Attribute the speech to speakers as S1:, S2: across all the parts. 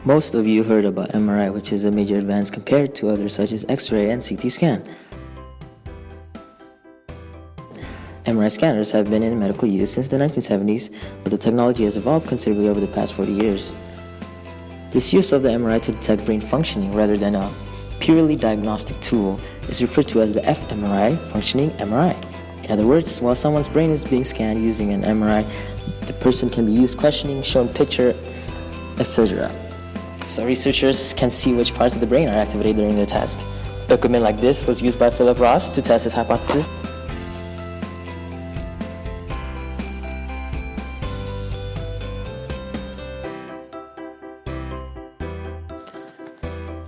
S1: Most of you heard about MRI, which is a major advance compared to others such as X-ray and CT scan. MRI scanners have been in medical use since the 1970s, but the technology has evolved considerably over the past 40 years. This use of the MRI to detect brain functioning rather than a purely diagnostic tool is referred to as the fMRI, functioning MRI. In other words, while someone's brain is being scanned using an MRI, the person can be used questioning, shown picture, etc. So researchers can see which parts of the brain are activated during their task. Equipment like this was used by Philip Ross to test his hypothesis.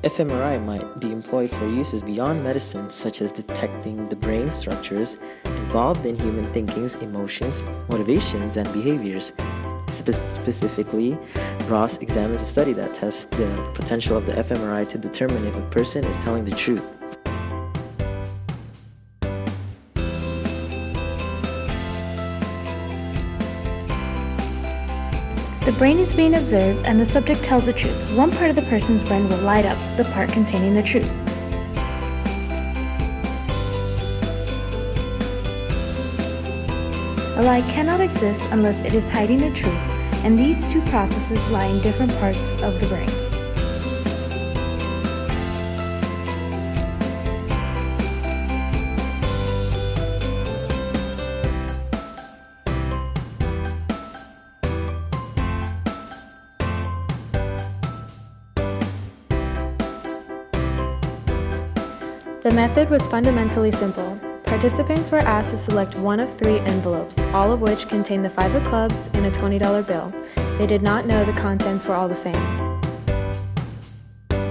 S1: fMRI might be employed for uses beyond medicine, such as detecting the brain structures involved in human thinkings, emotions, motivations, and behaviors. Specifically, Ross examines a study that tests the potential of the fMRI to determine if a person is telling the truth.
S2: The brain is being observed and the subject tells the truth. One part of the person's brain will light up, the part containing the truth. A lie cannot exist unless it is hiding the truth, and these two processes lie in different parts of the brain.
S3: The method was fundamentally simple. Participants were asked to select one of 3 envelopes, all of which contained the 5 of clubs and a $20 bill. They did not know the contents were all the same.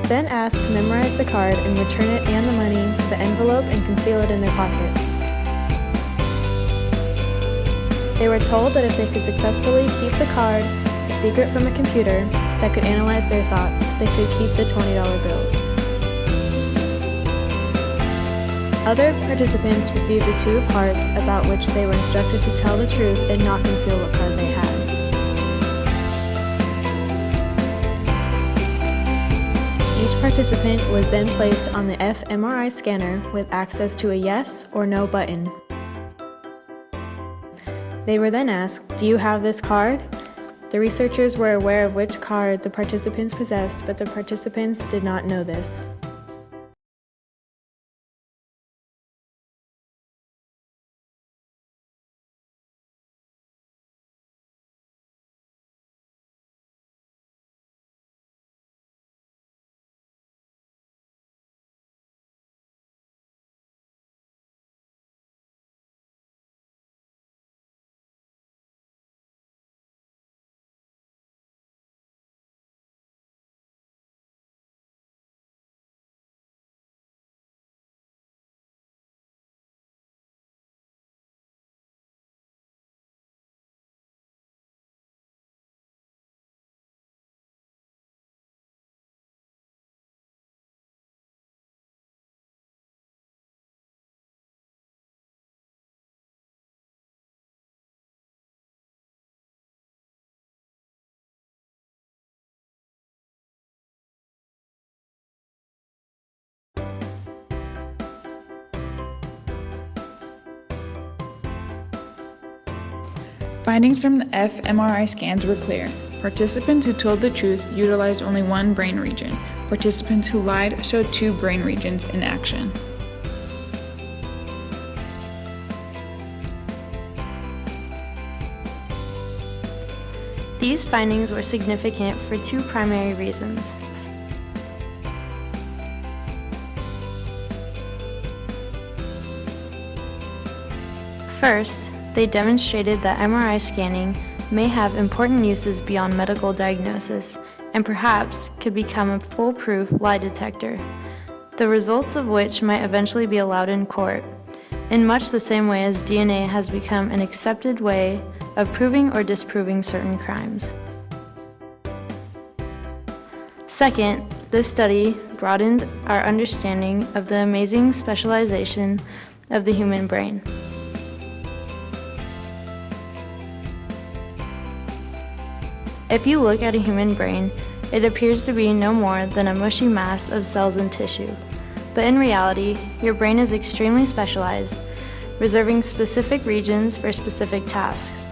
S3: Then asked to memorize the card and return it and the money to the envelope and conceal it in their pocket. They were told that if they could successfully keep the card a secret from a computer that could analyze their thoughts, they could keep the $20 bills. Other participants received the 2 of hearts, about which they were instructed to tell the truth and not conceal what card they had. Each participant was then placed on the fMRI scanner with access to a yes or no button. They were then asked, "Do you have this card?" The researchers were aware of which card the participants possessed, but the participants did not know this.
S4: Findings from the fMRI scans were clear. Participants who told the truth utilized only one brain region. Participants who lied showed 2 brain regions in action.
S5: These findings were significant for 2 primary reasons. First, they demonstrated that MRI scanning may have important uses beyond medical diagnosis and perhaps could become a foolproof lie detector, the results of which might eventually be allowed in court, in much the same way as DNA has become an accepted way of proving or disproving certain crimes. Second, this study broadened our understanding of the amazing specialization of the human brain. If you look at a human brain, it appears to be no more than a mushy mass of cells and tissue. But in reality, your brain is extremely specialized, reserving specific regions for specific tasks.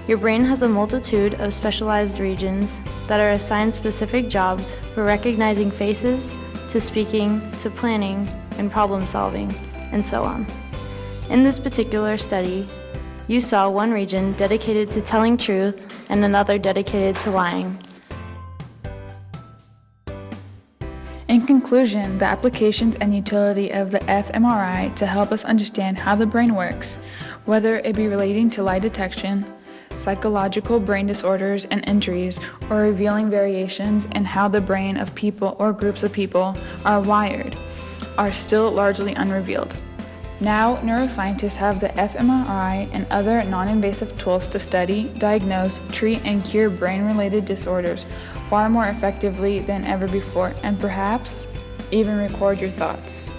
S5: Your brain has a multitude of specialized regions that are assigned specific jobs for recognizing faces, to speaking, to planning, and problem solving, and so on. In this particular study, you saw one region dedicated to telling truth and another dedicated to lying.
S4: In conclusion, the applications and utility of the fMRI to help us understand how the brain works, whether it be relating to lie detection, psychological brain disorders and injuries, or revealing variations in how the brain of people or groups of people are wired, are still largely unrevealed. Now, neuroscientists have the fMRI and other non-invasive tools to study, diagnose, treat, and cure brain-related disorders far more effectively than ever before, and perhaps even record your thoughts.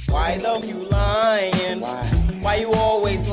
S6: Why love you lying? Why you always